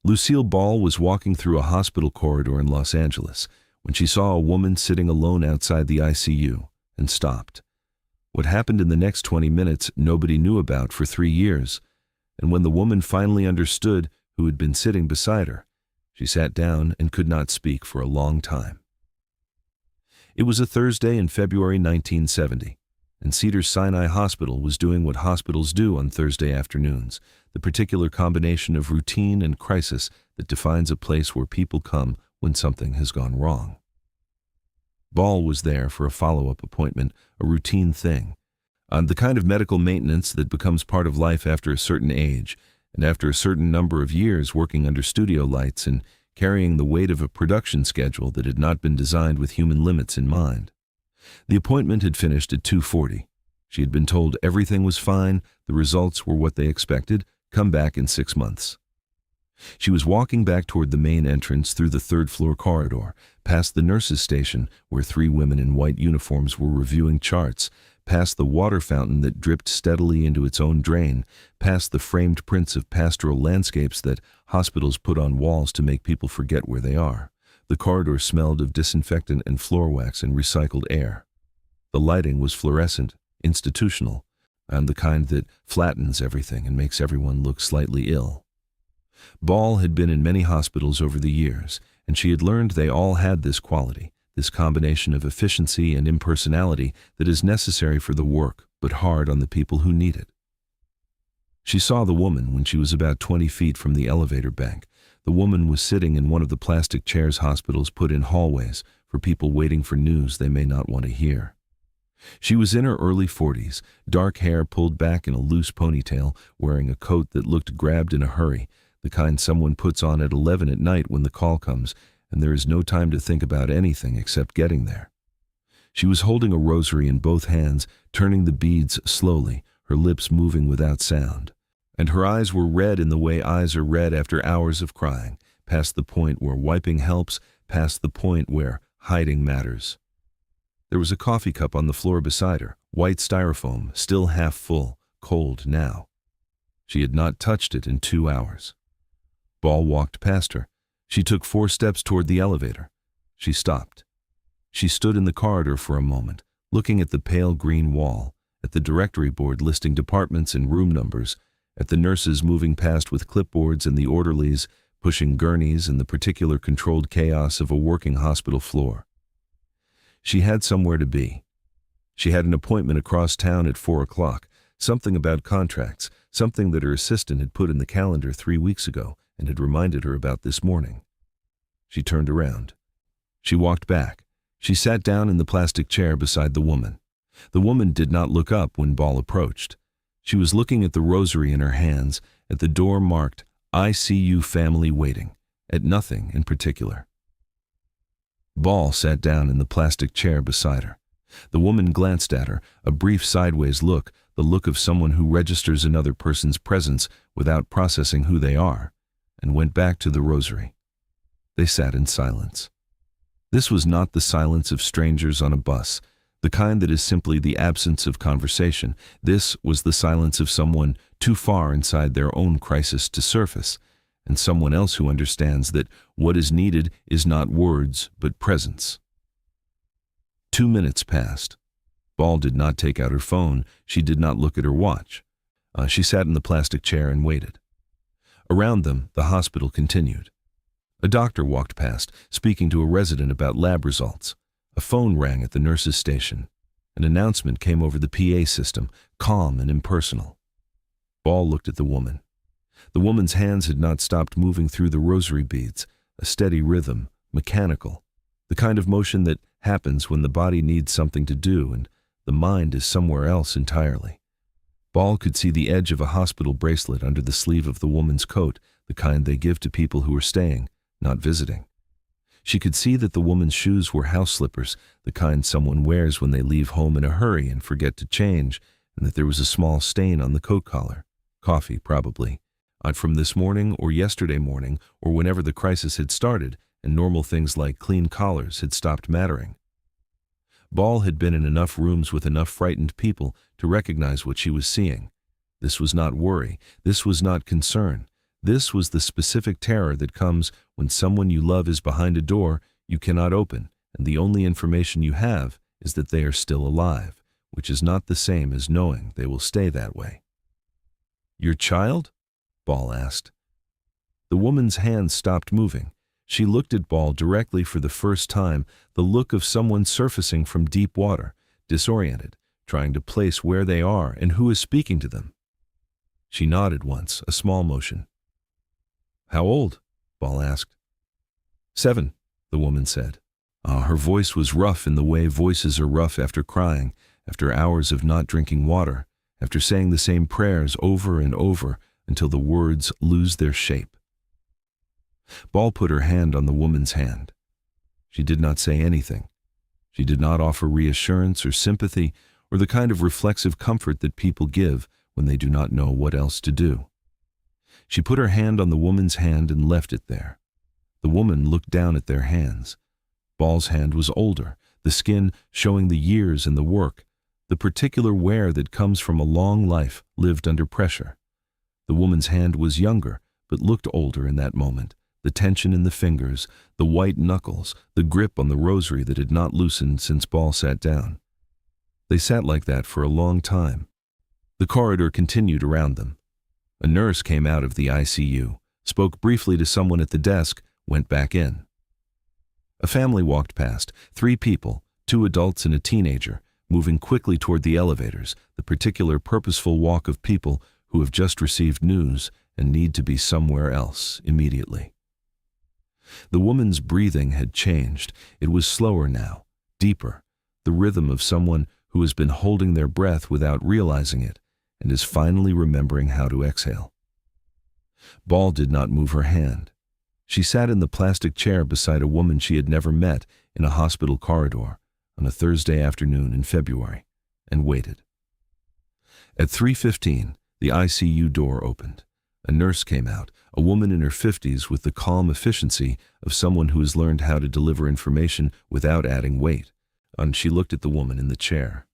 Lucille Ball was walking through a hospital corridor in Los Angeles when she saw a woman sitting alone outside the ICU and stopped. What happened in the next 20 minutes nobody knew about for 3 years, and when the woman finally understood who had been sitting beside her, she sat down and could not speak for a long time. It was a Thursday in February 1970, and Cedars-Sinai Hospital was doing what hospitals do on Thursday afternoons, the particular combination of routine and crisis that defines a place where people come when something has gone wrong. Ball was there for a follow-up appointment, a routine thing, the kind of medical maintenance that becomes part of life after a certain age, and after a certain number of years working under studio lights and carrying the weight of a production schedule that had not been designed with human limits in mind. The appointment had finished at 2:40. She had been told everything was fine, the results were what they expected, come back in 6 months. She was walking back toward the main entrance through the third-floor corridor, past the nurses' station where 3 women in white uniforms were reviewing charts, past the water fountain that dripped steadily into its own drain, past the framed prints of pastoral landscapes that hospitals put on walls to make people forget where they are. The corridor smelled of disinfectant and floor wax and recycled air. The lighting was fluorescent, institutional, and the kind that flattens everything and makes everyone look slightly ill. Ball had been in many hospitals over the years, and she had learned they all had this quality, this combination of efficiency and impersonality that is necessary for the work, but hard on the people who need it. She saw the woman when she was about 20 feet from the elevator bank. The woman was sitting in one of the plastic chairs hospitals put in hallways for people waiting for news they may not want to hear. She was in her early 40s, dark hair pulled back in a loose ponytail, wearing a coat that looked grabbed in a hurry, the kind someone puts on at 11 at night when the call comes, and there is no time to think about anything except getting there. She was holding a rosary in both hands, turning the beads slowly, her lips moving without sound. And her eyes were red in the way eyes are red after hours of crying, past the point where wiping helps, past the point where hiding matters. There was a coffee cup on the floor beside her, white styrofoam, still half full, cold now. She had not touched it in 2 hours. Ball walked past her. She took 4 steps toward the elevator. She stopped. She stood in the corridor for a moment, looking at the pale green wall, at the directory board listing departments and room numbers, at the nurses moving past with clipboards and the orderlies pushing gurneys and the particular controlled chaos of a working hospital floor. She had somewhere to be. She had an appointment across town at 4 o'clock, something about contracts, something that her assistant had put in the calendar 3 weeks ago and had reminded her about this morning. She turned around. She walked back. She sat down in the plastic chair beside the woman. The woman did not look up when Ball approached. She was looking at the rosary in her hands, at the door marked ICU family waiting, at nothing in particular. Ball sat down in the plastic chair beside her. The woman glanced at her, a brief sideways look, the look of someone who registers another person's presence without processing who they are, and went back to the rosary. They sat in silence. This was not the silence of strangers on a bus, the kind that is simply the absence of conversation. This was the silence of someone too far inside their own crisis to surface, and someone else who understands that what is needed is not words, but presence. 2 minutes passed. Ball did not take out her phone. She did not look at her watch. She sat in the plastic chair and waited. Around them, the hospital continued. A doctor walked past, speaking to a resident about lab results. A phone rang at the nurse's station. An announcement came over the PA system, calm and impersonal. Ball looked at the woman. The woman's hands had not stopped moving through the rosary beads, a steady rhythm, mechanical, the kind of motion that happens when the body needs something to do and the mind is somewhere else entirely. Ball could see the edge of a hospital bracelet under the sleeve of the woman's coat, the kind they give to people who are staying, not visiting. She could see that the woman's shoes were house slippers, the kind someone wears when they leave home in a hurry and forget to change, and that there was a small stain on the coat collar. Coffee, probably. From this morning or yesterday morning or whenever the crisis had started and normal things like clean collars had stopped mattering. Ball had been in enough rooms with enough frightened people to recognize what she was seeing. This was not worry. This was not concern. This was the specific terror that comes when someone you love is behind a door you cannot open, and the only information you have is that they are still alive, which is not the same as knowing they will stay that way. "Your child?" Ball asked. The woman's hands stopped moving. She looked at Ball directly for the first time, the look of someone surfacing from deep water, disoriented, trying to place where they are and who is speaking to them. She nodded once, a small motion. "How old?" Ball asked. 7, the woman said. Her voice was rough in the way voices are rough after crying, after hours of not drinking water, after saying the same prayers over and over until the words lose their shape. Ball put her hand on the woman's hand. She did not say anything. She did not offer reassurance or sympathy or the kind of reflexive comfort that people give when they do not know what else to do. She put her hand on the woman's hand and left it there. The woman looked down at their hands. Ball's hand was older, the skin showing the years and the work, the particular wear that comes from a long life lived under pressure. The woman's hand was younger, but looked older in that moment. The tension in the fingers, the white knuckles, the grip on the rosary that had not loosened since Ball sat down. They sat like that for a long time. The corridor continued around them. A nurse came out of the ICU, spoke briefly to someone at the desk, went back in. A family walked past, 3 people, 2 adults and a teenager, moving quickly toward the elevators, the particular purposeful walk of people who have just received news and need to be somewhere else immediately. The woman's breathing had changed. It was slower now, deeper, the rhythm of someone who has been holding their breath without realizing it and is finally remembering how to exhale. Ball did not move her hand. She sat in the plastic chair beside a woman she had never met in a hospital corridor on a Thursday afternoon in February and waited. At 3:15, the ICU door opened. A nurse came out, a woman in her 50s with the calm efficiency of someone who has learned how to deliver information without adding weight, and she looked at the woman in the chair.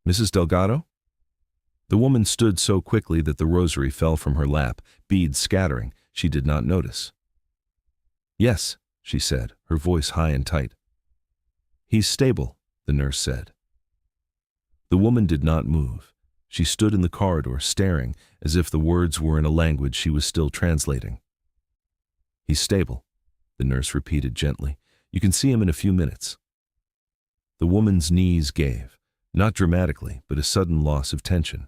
"Mrs. Delgado?" The woman stood so quickly that the rosary fell from her lap, beads scattering. She did not notice. "Yes," she said, her voice high and tight. "He's stable," the nurse said. The woman did not move. She stood in the corridor, staring, as if the words were in a language she was still translating. "He's stable," the nurse repeated gently. "You can see him in a few minutes." The woman's knees gave, not dramatically, but a sudden loss of tension.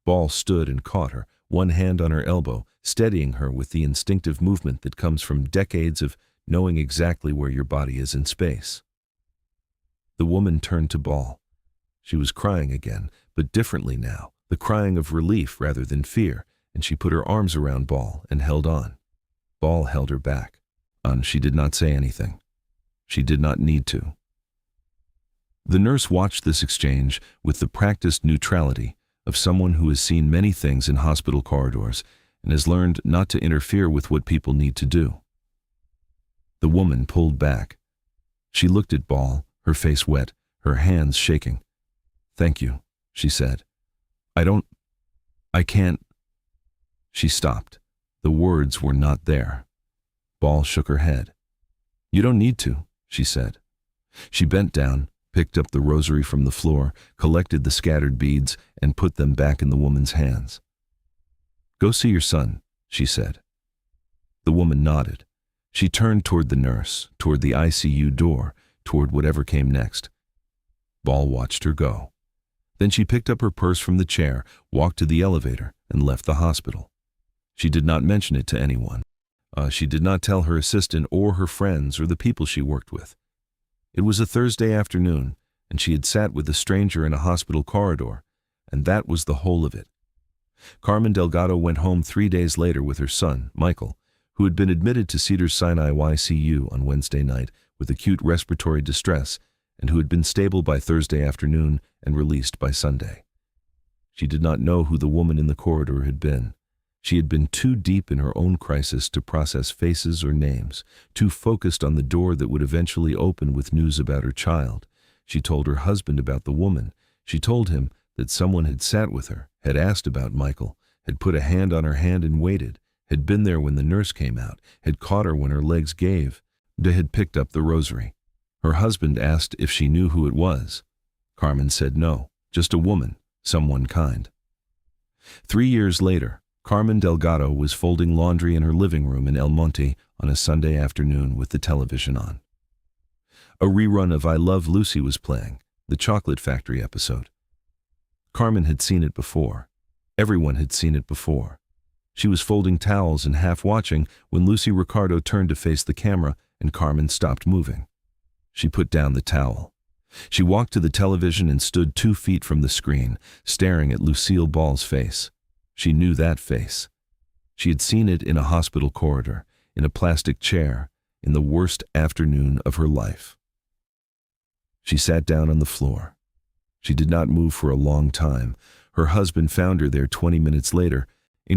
Ball stood and caught her, one hand on her elbow, steadying her with the instinctive movement that comes from decades of knowing exactly where your body is in space. The woman turned to Ball. She was crying again, but differently now, the crying of relief rather than fear, and she put her arms around Ball and held on. Ball held her back. She did not say anything. She did not need to. The nurse watched this exchange with the practiced neutrality of someone who has seen many things in hospital corridors and has learned not to interfere with what people need to do. The woman pulled back. She looked at Ball, her face wet, her hands shaking. "Thank you," she said. I can't." She stopped. The words were not there. Ball shook her head. "You don't need to," she said. She bent down, picked up the rosary from the floor, collected the scattered beads, and put them back in the woman's hands. "Go see your son," she said. The woman nodded. She turned toward the nurse, toward the ICU door, toward whatever came next. Ball watched her go. Then she picked up her purse from the chair, walked to the elevator, and left the hospital. She did not mention it to anyone. She did not tell her assistant or her friends or the people she worked with. It was a Thursday afternoon, and she had sat with a stranger in a hospital corridor, and that was the whole of it. Carmen Delgado went home 3 days later with her son, Michael, who had been admitted to Cedars-Sinai ICU on Wednesday night with acute respiratory distress and who had been stable by Thursday afternoon and released by Sunday. She did not know who the woman in the corridor had been. She had been too deep in her own crisis to process faces or names, too focused on the door that would eventually open with news about her child. She told her husband about the woman. She told him that someone had sat with her, had asked about Michael, had put a hand on her hand and waited, had been there when the nurse came out, had caught her when her legs gave, they had picked up the rosary. Her husband asked if she knew who it was. Carmen said no, just a woman, someone kind. 3 years later, Carmen Delgado was folding laundry in her living room in El Monte on a Sunday afternoon with the television on. A rerun of I Love Lucy was playing, the Chocolate Factory episode. Carmen had seen it before. Everyone had seen it before. She was folding towels and half watching when Lucy Ricardo turned to face the camera and Carmen stopped moving. She put down the towel. She walked to the television and stood 2 feet from the screen, staring at Lucille Ball's face. She knew that face. She had seen it in a hospital corridor, in a plastic chair, in the worst afternoon of her life. She sat down on the floor. She did not move for a long time. Her husband found her there 20 minutes later,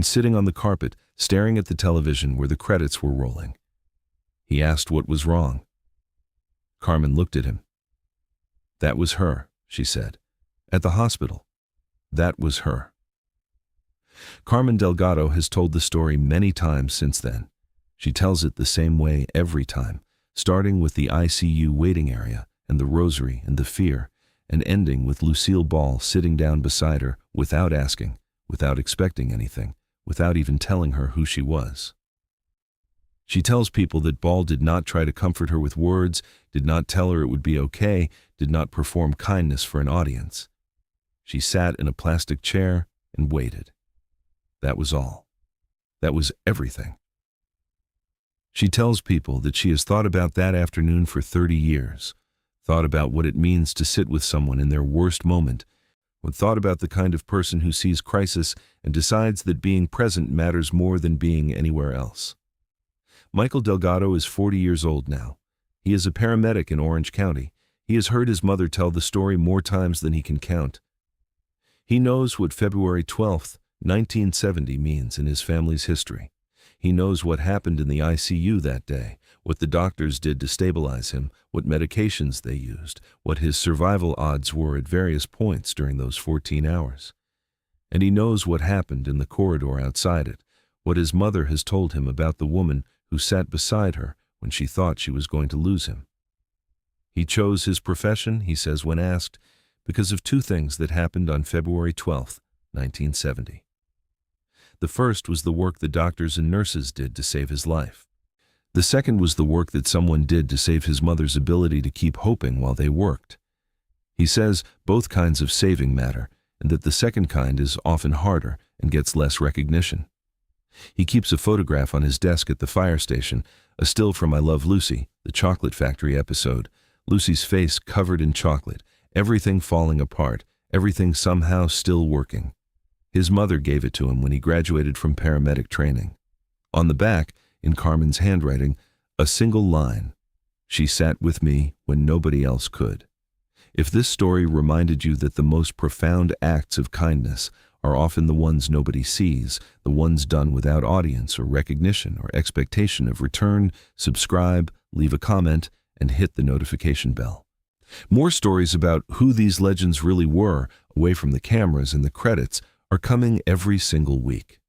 sitting on the carpet, staring at the television where the credits were rolling. He asked what was wrong. Carmen looked at him. That was her, she said. At the hospital. That was her. Carmen Delgado has told the story many times since then. She tells it the same way every time, starting with the ICU waiting area and the rosary and the fear, and ending with Lucille Ball sitting down beside her without asking, without expecting anything, without even telling her who she was. She tells people that Ball did not try to comfort her with words, did not tell her it would be okay, did not perform kindness for an audience. She sat in a plastic chair and waited. That was all. That was everything. She tells people that she has thought about that afternoon for 30 years, thought about what it means to sit with someone in their worst moment, thought about the kind of person who sees crisis and decides that being present matters more than being anywhere else. Michael Delgado is 40 years old now. He is a paramedic in Orange County. He has heard his mother tell the story more times than he can count. He knows what February 12th, 1970 means in his family's history. He knows what happened in the ICU that day, what the doctors did to stabilize him, what medications they used, what his survival odds were at various points during those 14 hours. And he knows what happened in the corridor outside it, what his mother has told him about the woman who sat beside her when she thought she was going to lose him. He chose his profession, he says when asked, because of 2 things that happened on February 12th, 1970. The first was the work the doctors and nurses did to save his life. The second was the work that someone did to save his mother's ability to keep hoping while they worked. He says both kinds of saving matter, and that the second kind is often harder and gets less recognition. He keeps a photograph on his desk at the fire station, a still from I Love Lucy, the Chocolate Factory episode. Lucy's face covered in chocolate, everything falling apart, everything somehow still working. His mother gave it to him when he graduated from paramedic training. On the back, in Carmen's handwriting, a single line: "She sat with me when nobody else could." If this story reminded you that the most profound acts of kindness are often the ones nobody sees, the ones done without audience or recognition or expectation of return, subscribe, leave a comment, and hit the notification bell. More stories about who these legends really were, away from the cameras and the credits, are coming every single week.